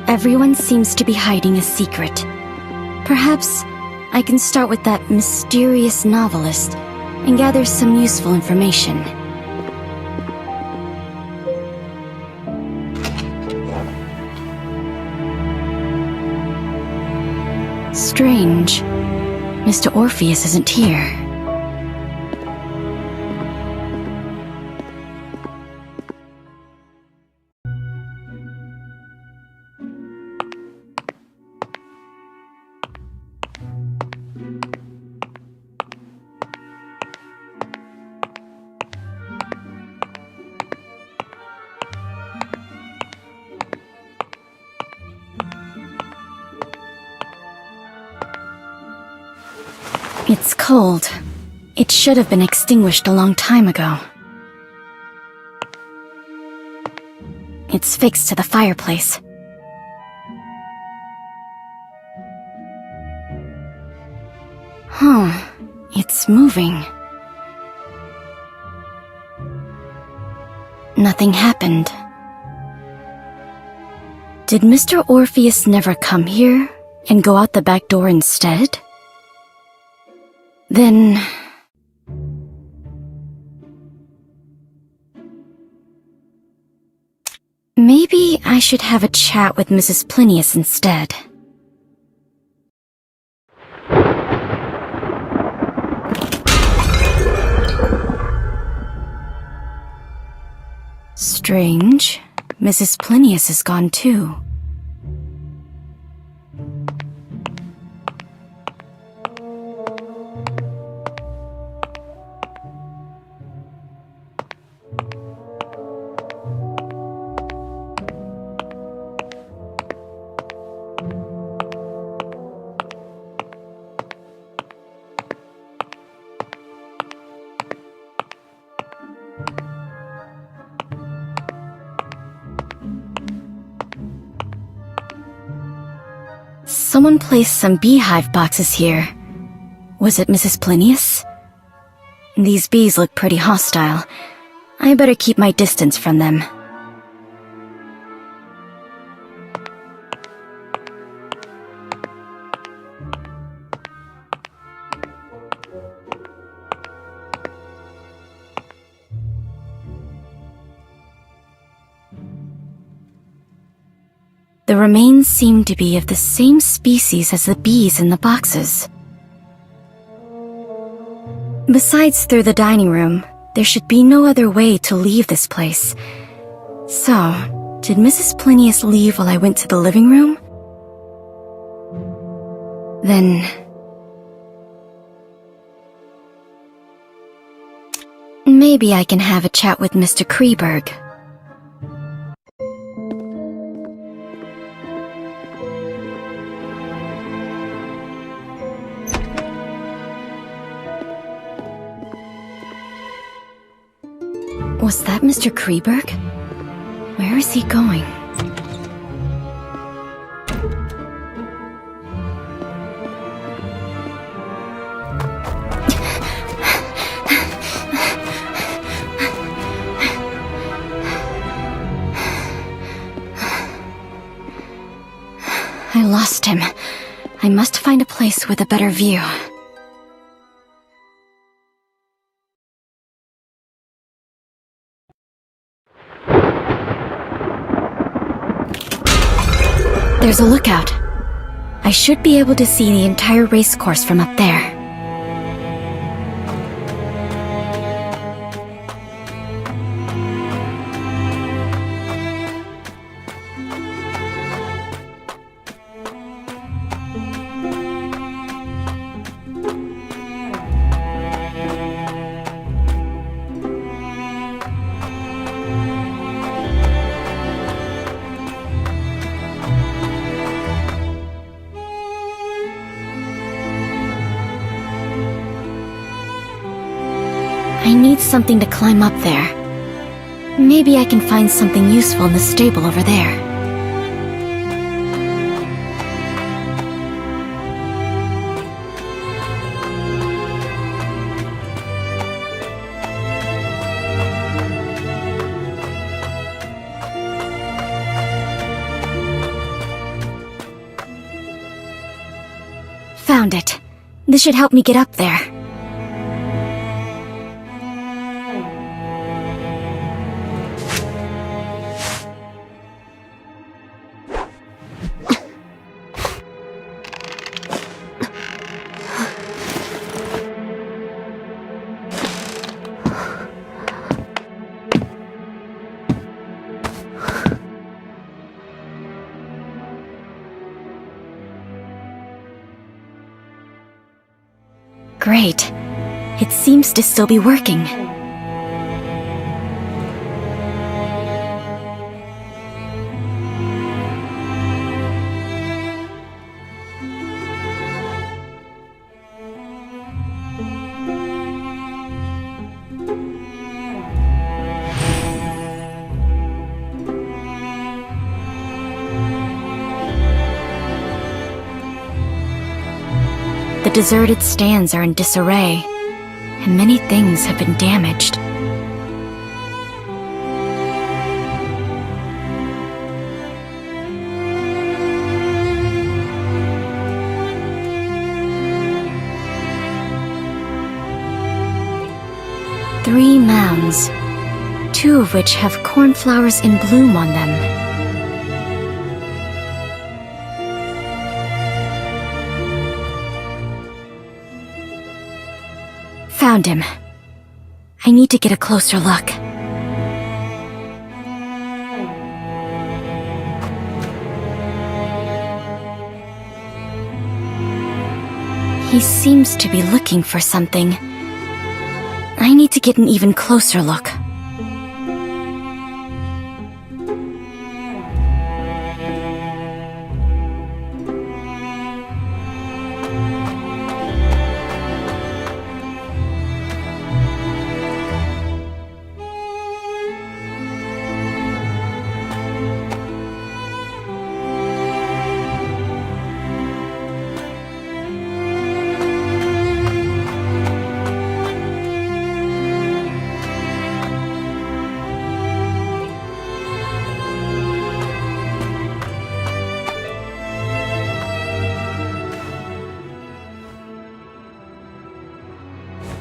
Everyone seems to be hiding a secret. Perhaps I can start with that mysterious novelist and gather some useful information. Strange. Mr. Orpheus isn't here. It's cold. It should have been extinguished a long time ago. It's fixed to the fireplace. Huh. It's moving. Nothing happened. Did Mr. Orpheus never come here and go out the back door instead? Then... maybe I should have a chat with Mrs. Plinius instead. Strange. Mrs. Plinius is gone too. Someone placed some beehive boxes here. Was it Mrs. Plinius? These bees look pretty hostile. I better keep my distance from them. The remains seem to be of the same species as the bees in the boxes. Besides through the dining room, there should be no other way to leave this place. So, did Mrs. Plinius leave while I went to the living room? Then... maybe I can have a chat with Mr. Kreberg. Was that Mr. Kreberg? Where is he going? I lost him. I must find a place with a better view. There's a lookout. I should be able to see the entire race course from up there. need something to climb up there. Maybe I can find something useful in the stable over there. Found it. This should help me get up there. Great. It seems to still be working. The deserted stands are in disarray, and many things have been damaged. Three mounds, two of which have cornflowers in bloom on them. Found him. I need to get a closer look. He seems to be looking for something. I need to get an even closer look.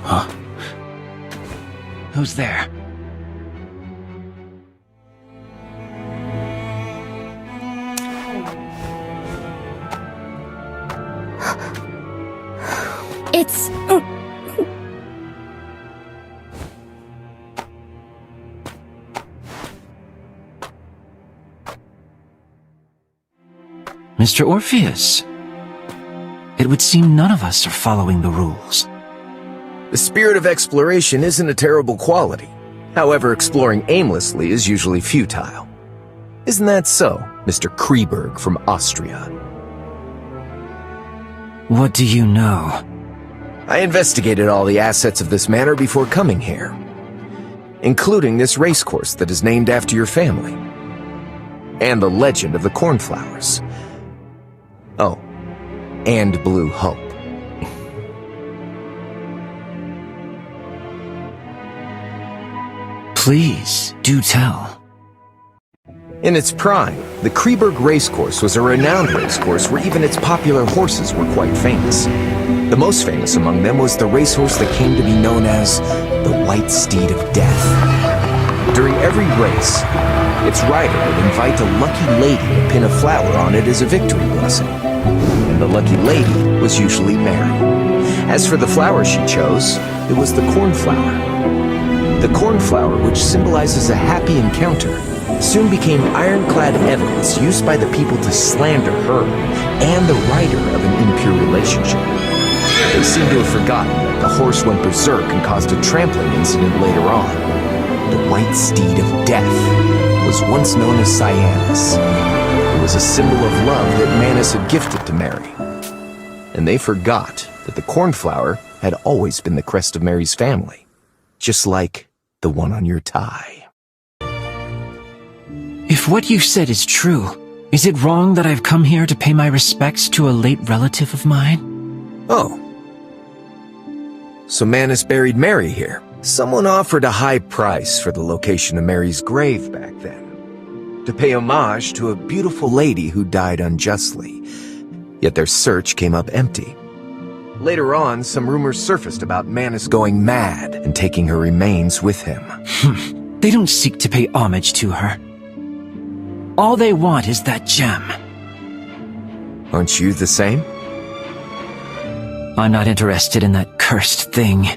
Huh? Who's there? It's... Mr. Orpheus. It would seem none of us are following the rules. The spirit of exploration isn't a terrible quality. However, exploring aimlessly is usually futile. Isn't that so, Mr. Kreberg from Austria? What do you know? I investigated all the assets of this manor before coming here, including this racecourse that is named after your family, and the legend of the cornflowers. Oh, and Blue Hope. Please, do tell. In its prime, the Kreberg racecourse was a renowned racecourse where even its popular horses were quite famous. The most famous among them was the racehorse that came to be known as the White Steed of Death. During every race, its rider would invite a lucky lady to pin a flower on it as a victory blessing. And the lucky lady was usually Mary. As for the flower she chose, it was the cornflower. The cornflower, which symbolizes a happy encounter, soon became ironclad evidence used by the people to slander her and the rider of an impure relationship. They seem to have forgotten that the horse went berserk and caused a trampling incident later on. The White Steed of Death was once known as Cyanus. It was a symbol of love that Manus had gifted to Mary. And they forgot that the cornflower had always been the crest of Mary's family. just like the one on your tie. If what you said is true, is it wrong that I've come here to pay my respects to a late relative of mine? Oh. So Manus buried Mary here. Someone offered a high price for the location of Mary's grave back then, to pay homage to a beautiful lady who died unjustly. Yet their search came up empty. Later on, some rumors surfaced about Manus going mad and taking her remains with him. They don't seek to pay homage to her. All they want is that gem. Aren't you the same? I'm not interested in that cursed thing.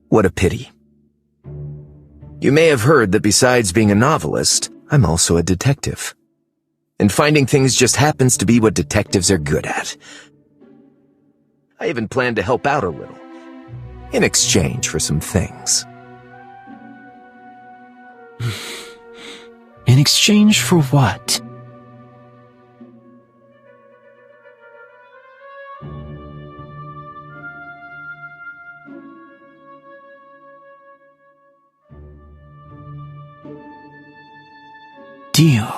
What a pity. You may have heard that besides being a novelist, I'm also a detective. And finding things just happens to be what detectives are good at. I even plan to help out a little, in exchange for some things. In exchange for what? Deal.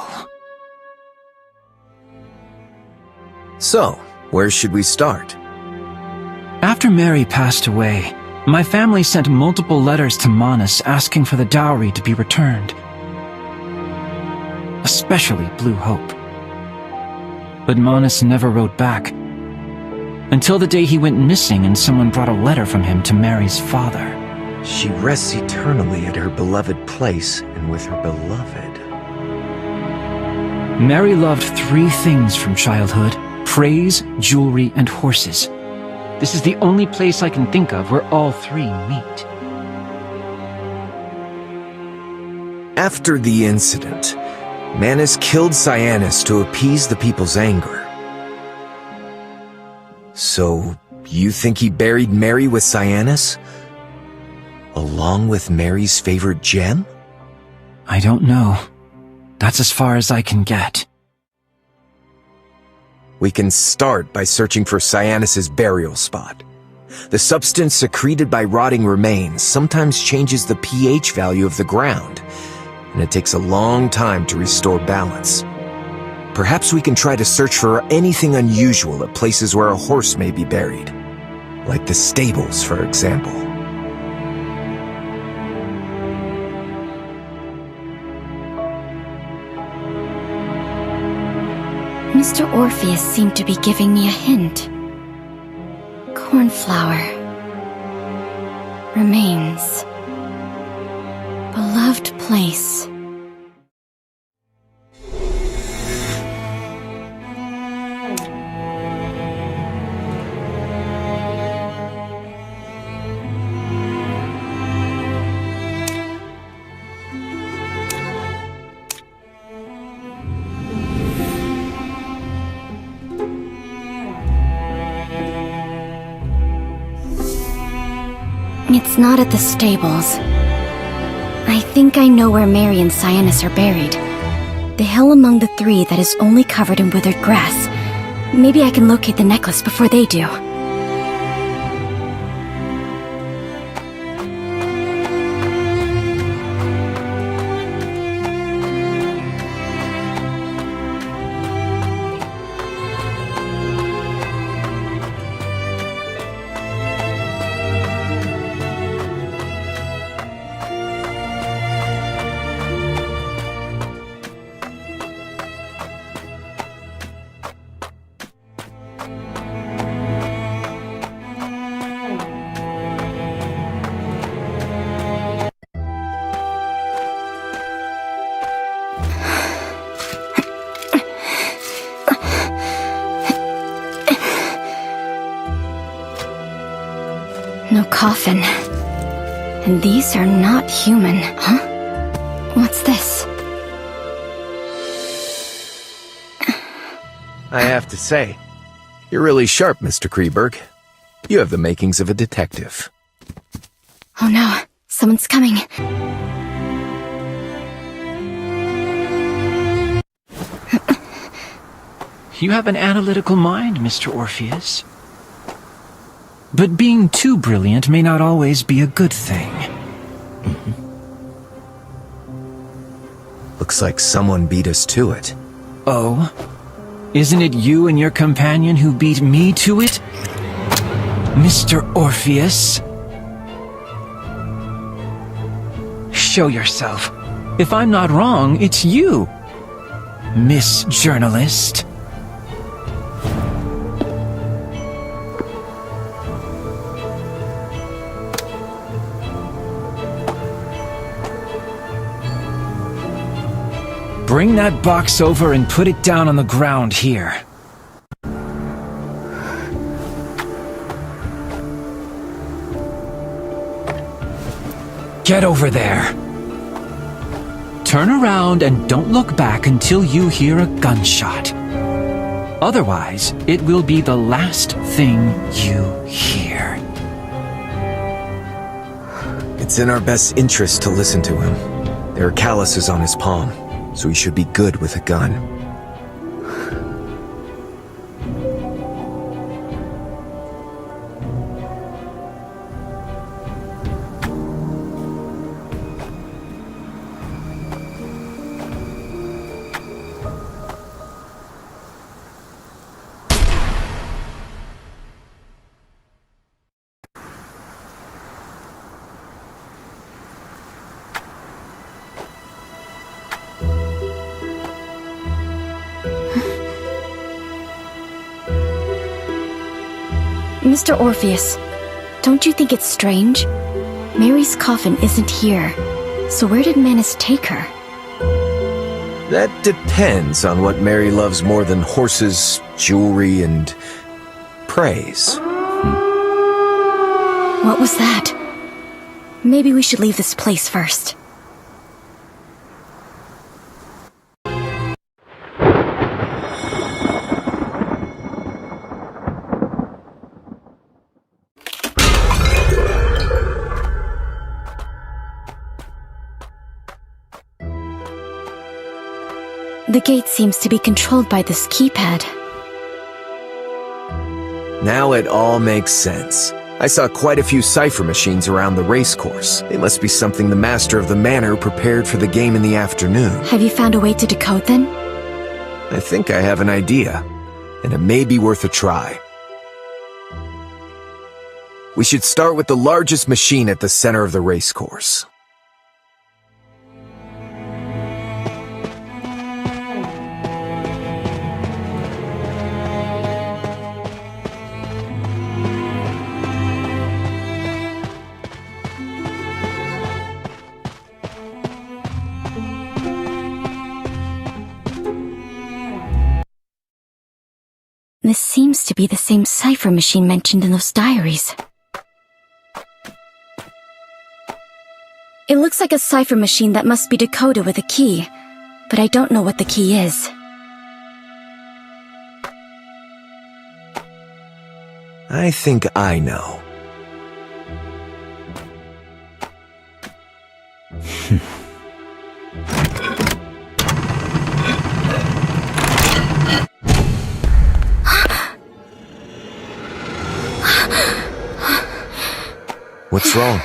So, where should we start? After Mary passed away, my family sent multiple letters to Manus asking for the dowry to be returned. Especially Blue Hope. But Manus never wrote back. Until the day he went missing and someone brought a letter from him to Mary's father. She rests eternally at her beloved place and with her beloved. Mary loved 3 things from childhood: praise, jewelry, and horses. This is the only place I can think of where all 3 meet. After the incident, Manus killed Cyanus to appease the people's anger. So, you think he buried Mary with Cyanus? Along with Mary's favorite gem? I don't know. That's as far as I can get. We can start by searching for Cyanus's burial spot. The substance secreted by rotting remains sometimes changes the pH value of the ground, and it takes a long time to restore balance. Perhaps we can try to search for anything unusual at places where a horse may be buried, like the stables, for example. Mr. Orpheus seemed to be giving me a hint. Cornflower. Remains. Beloved place. It's not at the stables. I think I know where Mary and Cyanus are buried. The hill among the 3 that is only covered in withered grass. Maybe I can locate the necklace before they do. No coffin. And these are not human, huh? What's this? I have to say, you're really sharp, Mr. Kreberg. You have the makings of a detective. Oh no, someone's coming. You have an analytical mind, Mr. Orpheus. But being too brilliant may not always be a good thing. Looks like someone beat us to it. Oh? Isn't it you and your companion who beat me to it? Mr. Orpheus? Show yourself. If I'm not wrong, it's you, Miss Journalist. Bring that box over and put it down on the ground here. Get over there. Turn around and don't look back until you hear a gunshot. Otherwise, it will be the last thing you hear. It's in our best interest to listen to him. There are calluses on his palm, so he should be good with a gun. Mr. Orpheus, don't you think it's strange? Mary's coffin isn't here, so where did Manus take her? That depends on what Mary loves more than horses, jewelry, and praise. What was that? Maybe we should leave this place first. The gate seems to be controlled by this keypad. Now it all makes sense. I saw quite a few cipher machines around the racecourse. They must be something the master of the manor prepared for the game in the afternoon. Have you found a way to decode them? I think I have an idea, and it may be worth a try. We should start with the largest machine at the center of the racecourse. This seems to be the same cipher machine mentioned in those diaries. It looks like a cipher machine that must be decoded with a key, but I don't know what the key is. I think I know. What's wrong?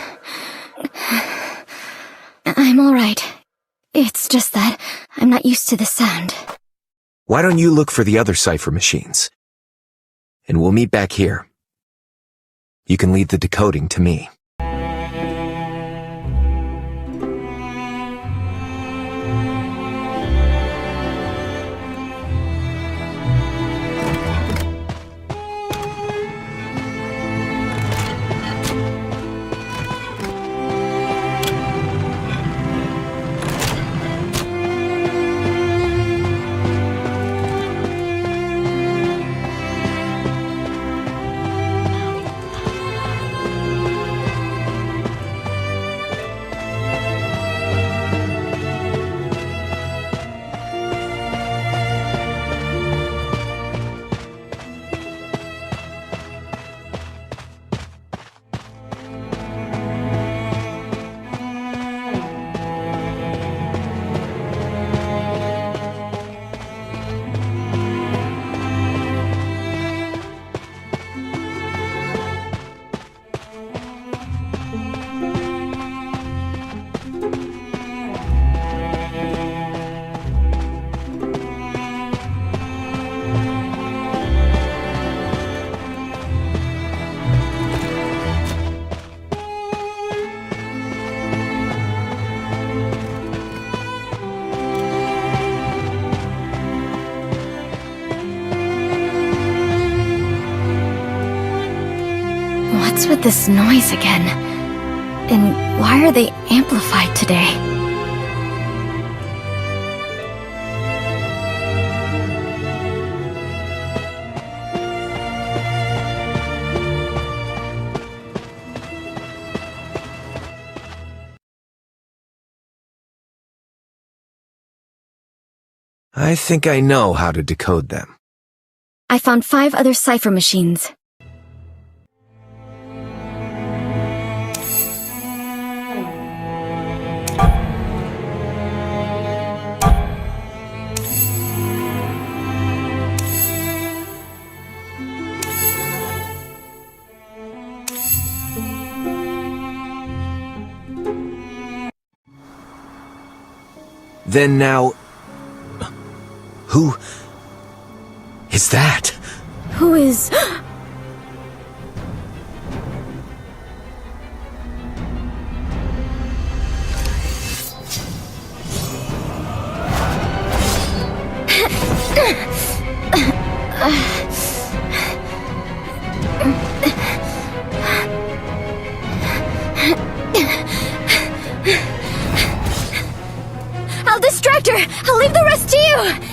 I'm alright. It's just that I'm not used to the sound. Why don't you look for the other cipher machines? And we'll meet back here. You can leave the decoding to me. with this noise again? And why are they amplified today? I think I know how to decode them. I found 5 other cipher machines. Then now... Who... is that? Who is... I'll distract her! I'll leave the rest to you!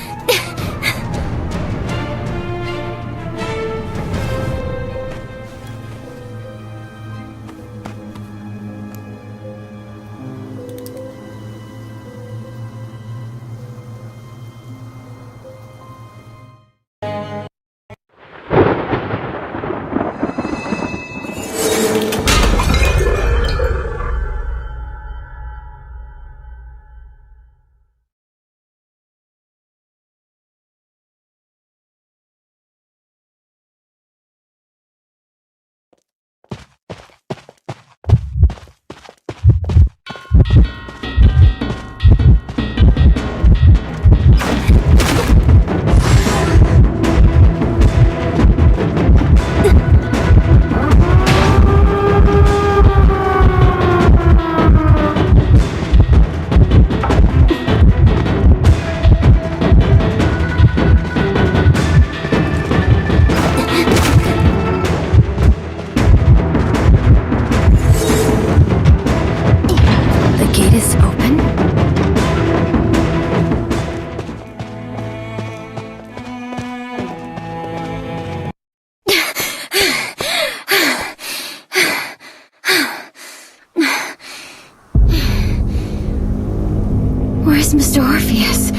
Where's Mr. Orpheus?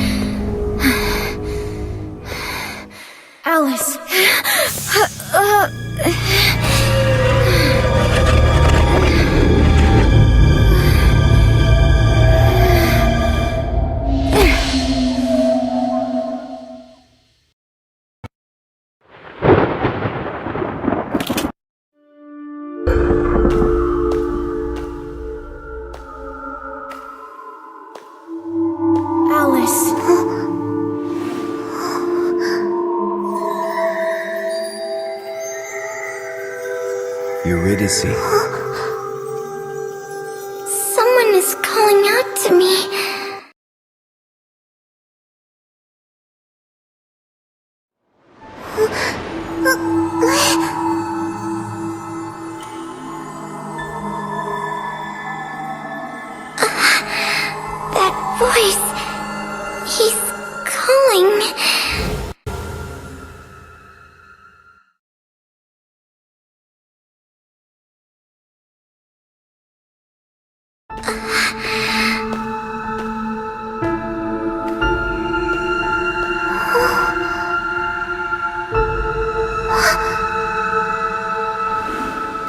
Alice. Eurydice. Someone is calling out to me. That voice. He's calling.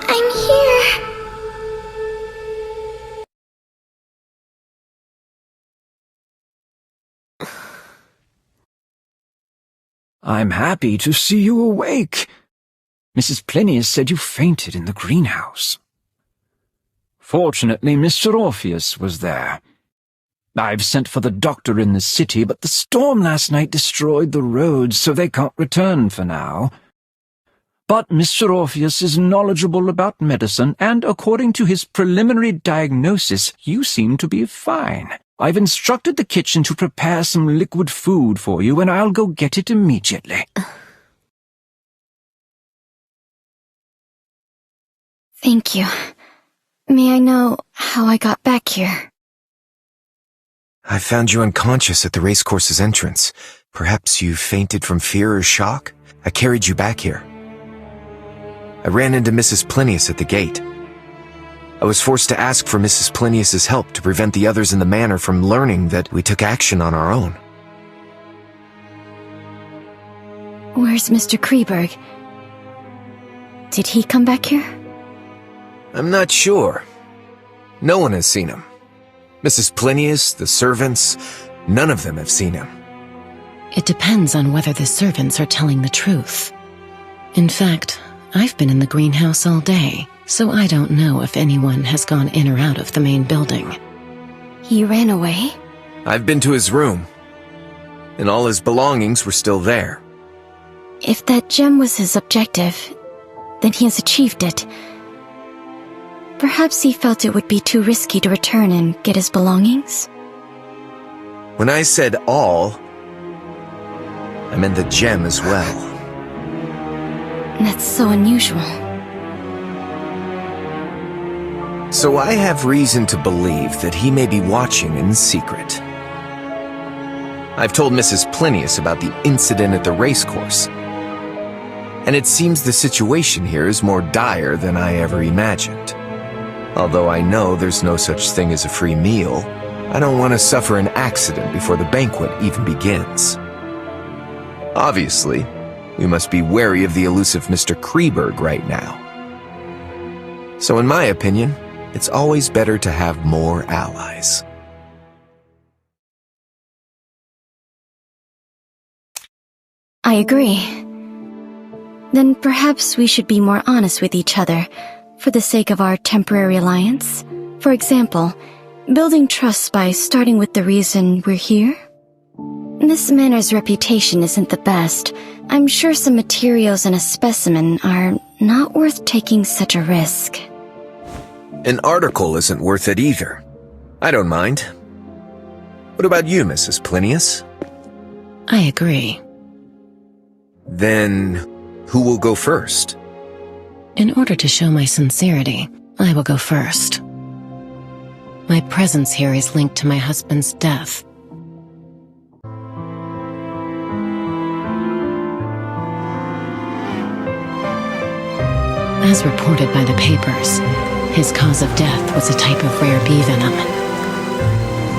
I'm here. I'm happy to see you awake. Mrs. Plinius said you fainted in the greenhouse. Fortunately, Mr. Orpheus was there. I've sent for the doctor in the city, but the storm last night destroyed the roads, so they can't return for now. But Mr. Orpheus is knowledgeable about medicine, and according to his preliminary diagnosis, you seem to be fine. I've instructed the kitchen to prepare some liquid food for you, and I'll go get it immediately. Thank you. May I know how I got back here? I found you unconscious at the racecourse's entrance. Perhaps you fainted from fear or shock? I carried you back here. I ran into Mrs. Plinius at the gate. I was forced to ask for Mrs. Plinius's help to prevent the others in the manor from learning that we took action on our own. Where's Mr. Kreberg? Did he come back here? I'm not sure. No one has seen him. Mrs. Plinius, the servants, none of them have seen him. It depends on whether the servants are telling the truth. In fact, I've been in the greenhouse all day, so I don't know if anyone has gone in or out of the main building. He ran away? I've been to his room, and all his belongings were still there. If that gem was his objective, then he has achieved it. Perhaps he felt it would be too risky to return and get his belongings? When I said all, I meant the gem as well. That's so unusual. So I have reason to believe that he may be watching in secret. I've told Mrs. Plinius about the incident at the racecourse, and it seems the situation here is more dire than I ever imagined. Although I know there's no such thing as a free meal, I don't want to suffer an accident before the banquet even begins. Obviously, we must be wary of the elusive Mr. Kreberg right now. So in my opinion, it's always better to have more allies. I agree. Then perhaps we should be more honest with each other, for the sake of our temporary alliance. For example, building trust by starting with the reason we're here. This manor's reputation isn't the best. I'm sure some materials and a specimen are not worth taking such a risk. An article isn't worth it either. I don't mind. What about you, Mrs. Plinius? I agree. Then, who will go first? In order to show my sincerity, I will go first. My presence here is linked to my husband's death. As reported by the papers, his cause of death was a type of rare bee venom.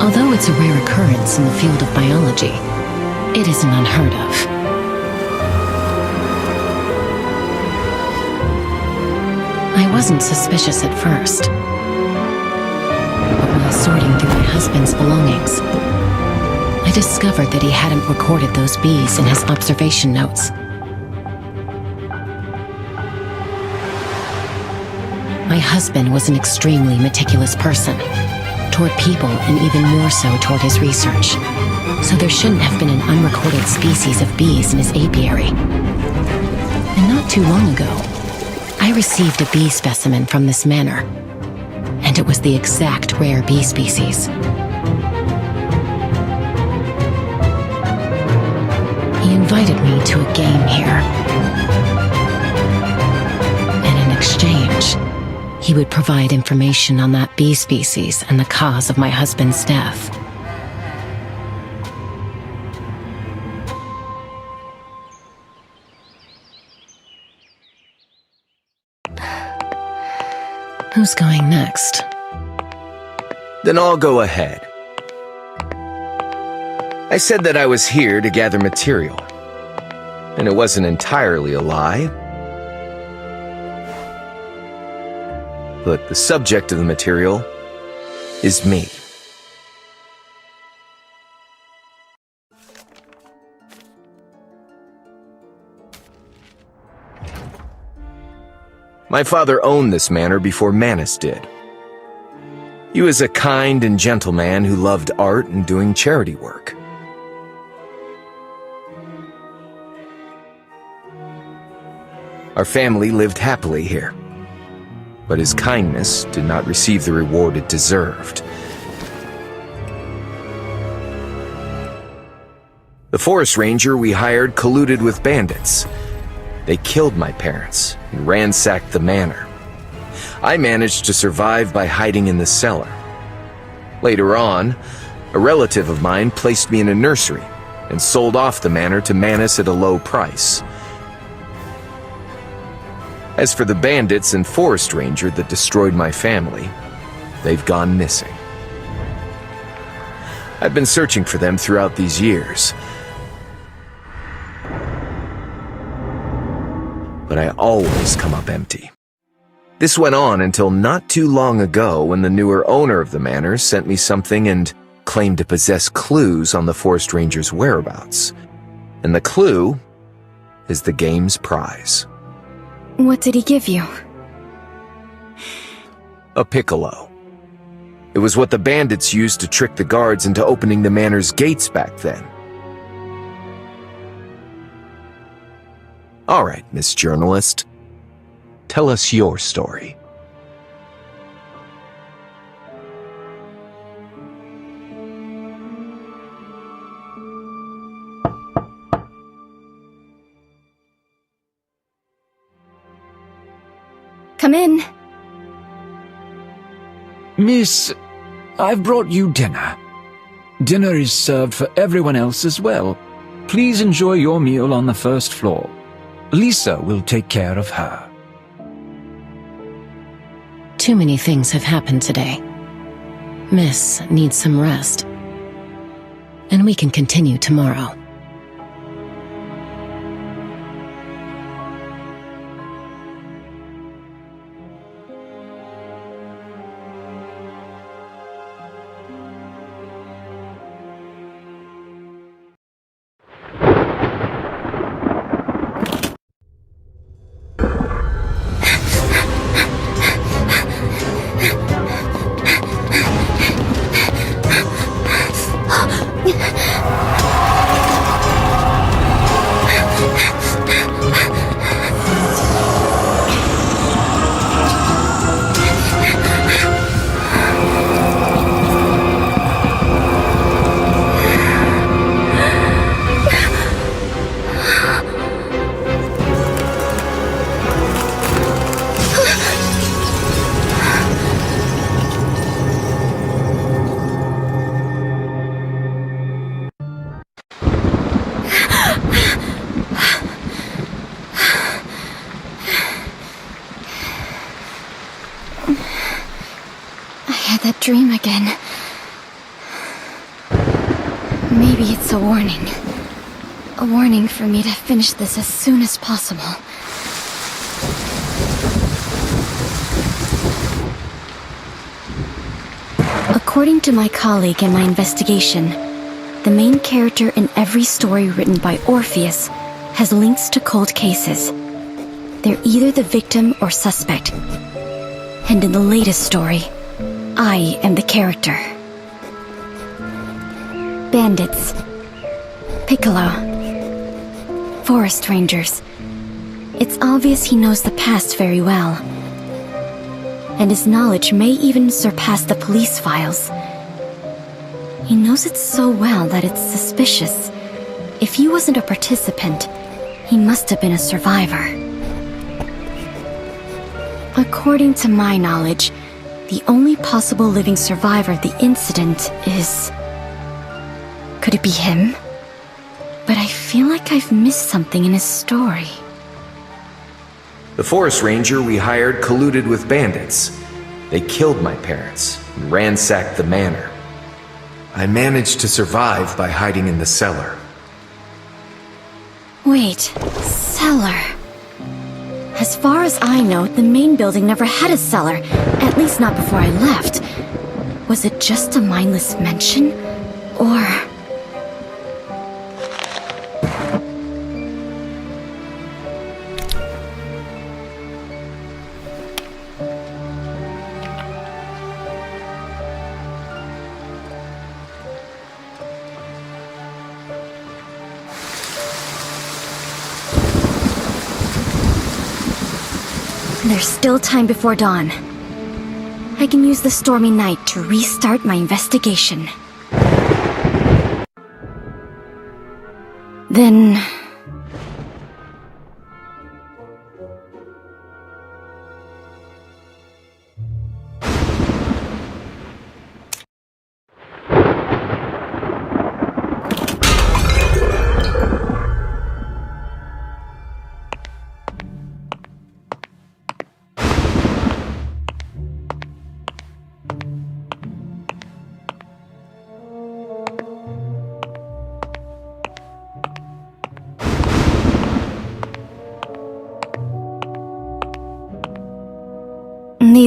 Although it's a rare occurrence in the field of biology, it isn't unheard of. I wasn't suspicious at first, but while sorting through my husband's belongings, I discovered that he hadn't recorded those bees in his observation notes. My husband was an extremely meticulous person, toward people and even more so toward his research, so there shouldn't have been an unrecorded species of bees in his apiary. And not too long ago, I received a bee specimen from this manor, and it was the exact rare bee species. He invited me to a game here, and in exchange, he would provide information on that bee species and the cause of my husband's death. Who's going next? Then I'll go ahead. I said that I was here to gather material, and it wasn't entirely a lie. But the subject of the material is me. My father owned this manor before Manus did. He was a kind and gentle man who loved art and doing charity work. Our family lived happily here, but his kindness did not receive the reward it deserved. The forest ranger we hired colluded with bandits. They killed my parents and ransacked the manor. I managed to survive by hiding in the cellar. Later on, a relative of mine placed me in a nursery and sold off the manor to Manus at a low price. As for the bandits and forest ranger that destroyed my family, they've gone missing. I've been searching for them throughout these years, but I always come up empty. This went on until not too long ago when the newer owner of the manor sent me something and claimed to possess clues on the forest ranger's whereabouts. And the clue is the game's prize. What did he give you? A piccolo. It was what the bandits used to trick the guards into opening the manor's gates back then. All right, Miss Journalist. Tell us your story. Come in. Miss, I've brought you dinner. Dinner is served for everyone else as well. Please enjoy your meal on the first floor. Lisa will take care of her. Too many things have happened today. Miss needs some rest. And we can continue tomorrow. That dream again. Maybe it's a warning. A warning for me to finish this as soon as possible. According to my colleague in my investigation, the main character in every story written by Orpheus has links to cold cases. They're either the victim or suspect. And in the latest story, I am the character. Bandits, Piccolo, forest rangers. It's obvious he knows the past very well. And his knowledge may even surpass the police files. He knows it so well that it's suspicious. If he wasn't a participant, he must have been a survivor. According to my knowledge, the only possible living survivor of the incident is... Could it be him? But I feel like I've missed something in his story. The forest ranger we hired colluded with bandits. They killed my parents and ransacked the manor. I managed to survive by hiding in the cellar. Wait, cellar. As far as I know, the main building never had a cellar, at least not before I left. Was it just a mindless mention? Or... There's still time before dawn. I can use the stormy night to restart my investigation. Then...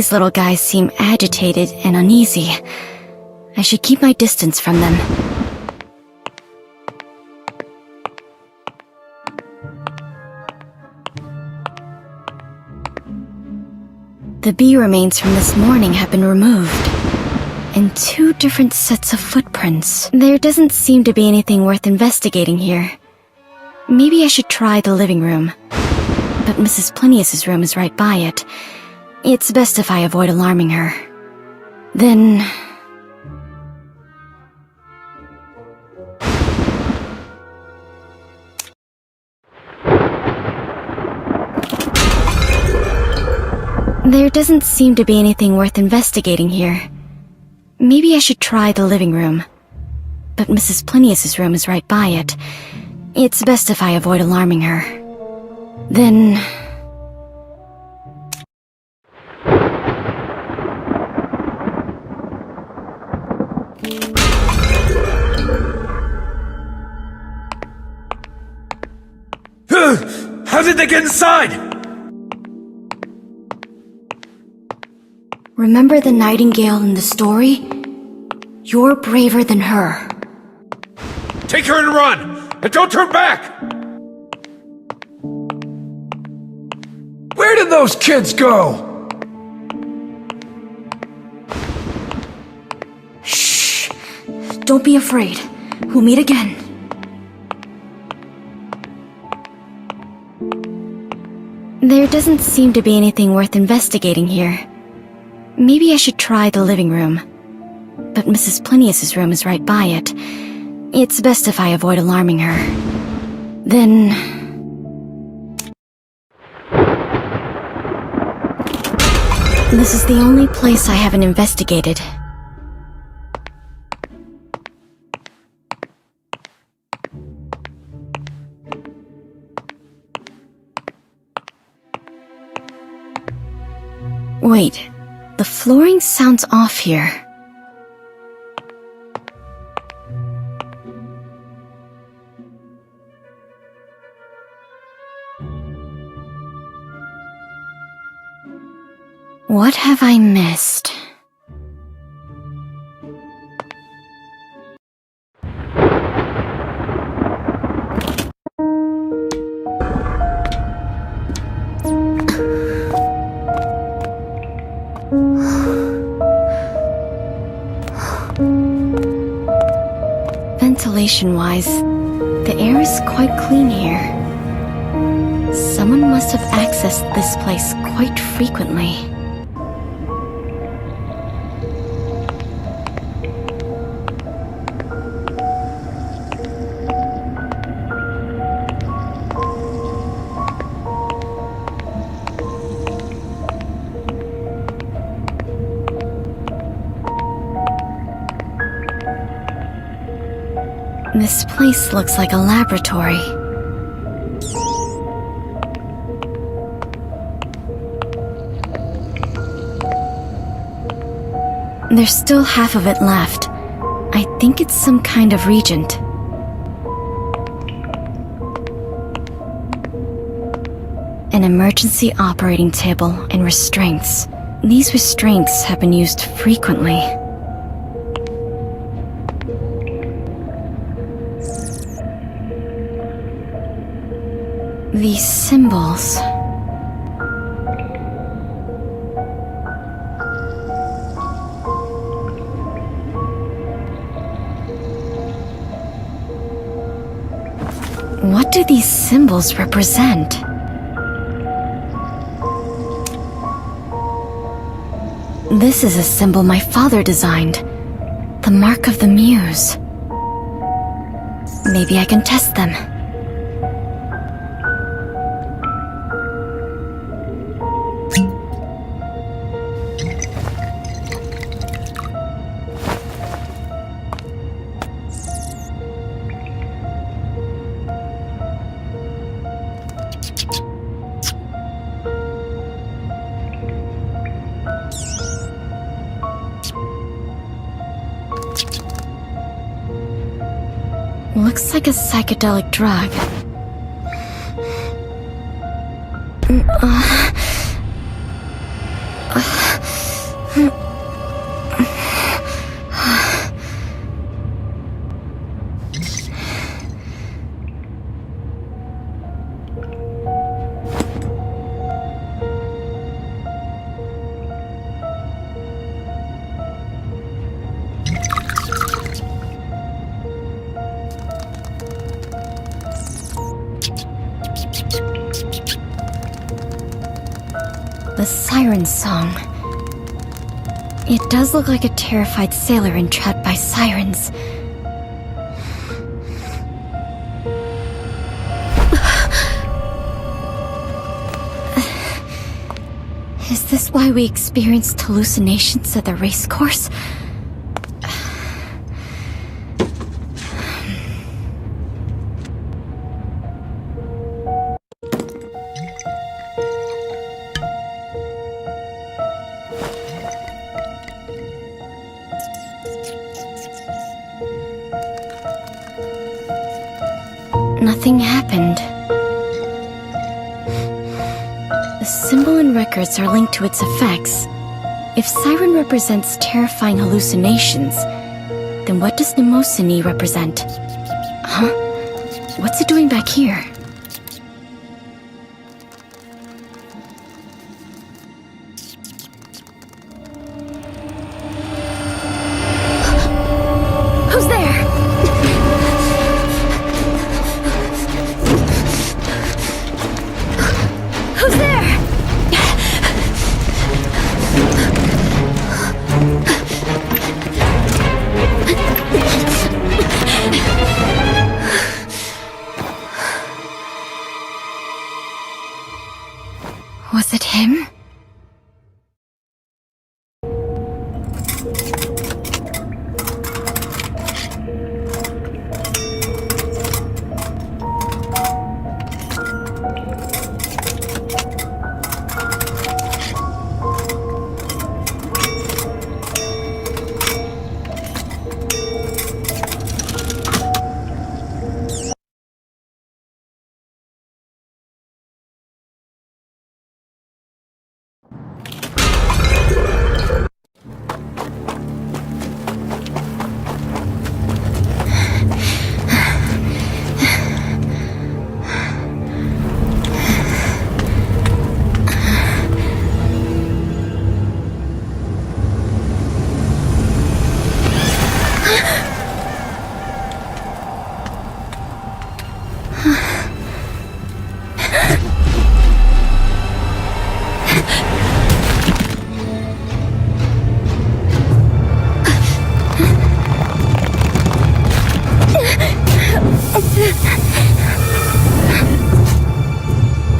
These little guys seem agitated and uneasy. I should keep my distance from them. The bee remains from this morning have been removed, and 2 different sets of footprints. There doesn't seem to be anything worth investigating here. Maybe I should try the living room, but Mrs. Plinius's room is right by it. It's best if I avoid alarming her. Then... There doesn't seem to be anything worth investigating here. Maybe I should try the living room, but Mrs. Plinius's room is right by it. It's best if I avoid alarming her. Then... How did they get inside? Remember the nightingale in the story? You're braver than her. Take her and run! And don't turn back! Where did those kids go? Shh! Don't be afraid. We'll meet again. There doesn't seem to be anything worth investigating here. Maybe I should try the living room, but Mrs. Plinius's room is right by it. It's best if I avoid alarming her. Then... This is the only place I haven't investigated. Wait, the flooring sounds off here. What have I missed? Ventilation-wise, the air is quite clean here. Someone must have accessed this place quite frequently. This place looks like a laboratory. There's still half of it left. I think it's some kind of reagent. An emergency operating table and restraints. These restraints have been used frequently. These symbols... What do these symbols represent? This is a symbol my father designed. The mark of the muse. Maybe I can test them. Looks like a psychedelic drug. siren song. It does look like a terrified sailor entrapped by sirens. Is this why we experienced hallucinations at the racecourse? Nothing happened. The symbol and records are linked to its effects. If Siren represents terrifying hallucinations, then what does Mnemosyne represent? Huh? What's it doing back here? Who's there? Who's there? Was it him?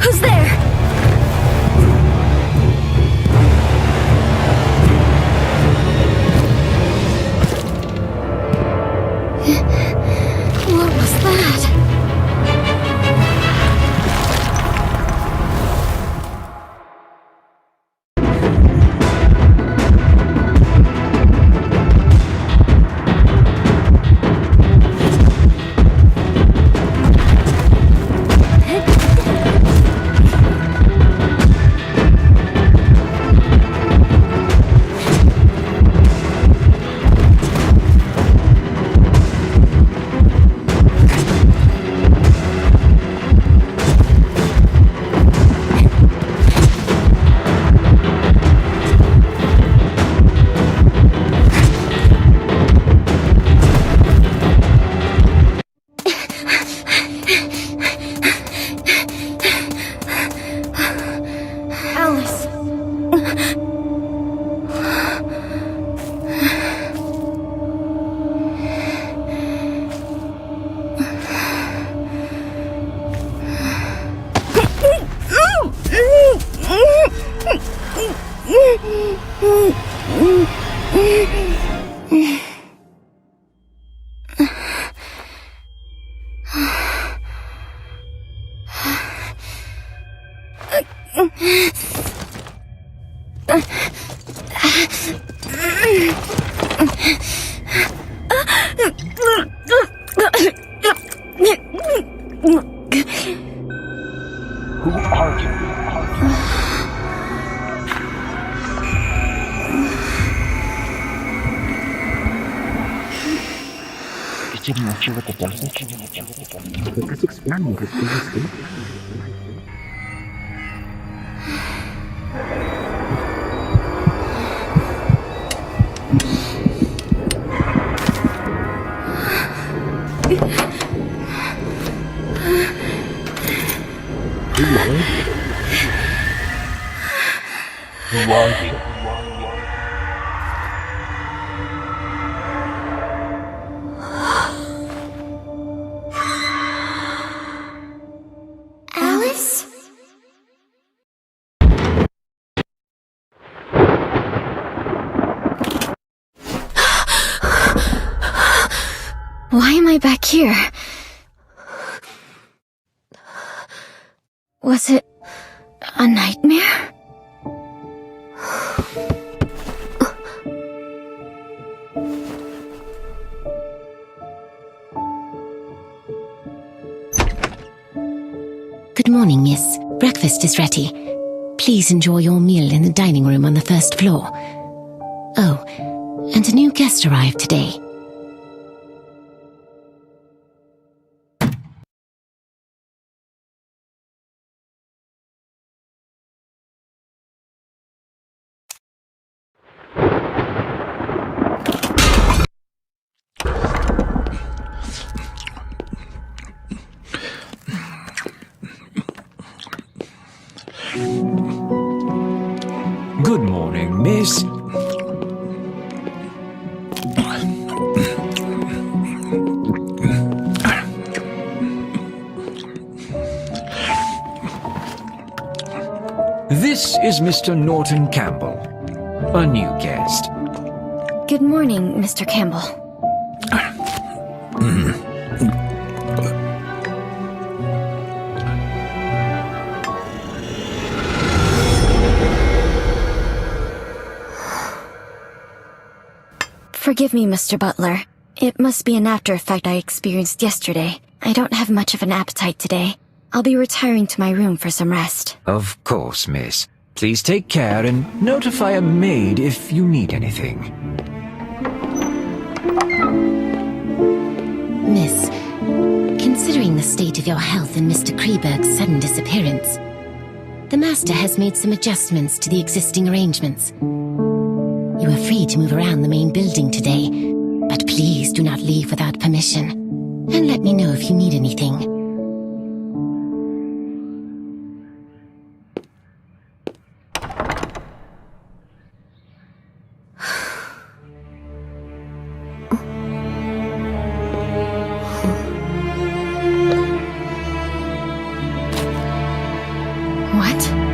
Who's there? What was that? Alice. Who are you? Did you not hear what the message? Let us experiment with this escape. Alice? Why am I back here? Was it a nightmare? Good morning, miss. Breakfast is ready. Please enjoy your meal in the dining room on the first floor. Oh, and a new guest arrived today. Good morning, miss. This is Mr. Norton Campbell, a new guest. Good morning, Mr. Campbell. Forgive me, Mr. Butler. It must be an after effect I experienced yesterday. I don't have much of an appetite today. I'll be retiring to my room for some rest. Of course, miss. Please take care and notify a maid if you need anything. Miss, considering the state of your health and Mr. Kreberg's sudden disappearance, the Master has made some adjustments to the existing arrangements. You are free to move around the main building today, but please do not leave without permission. And let me know if you need anything. What?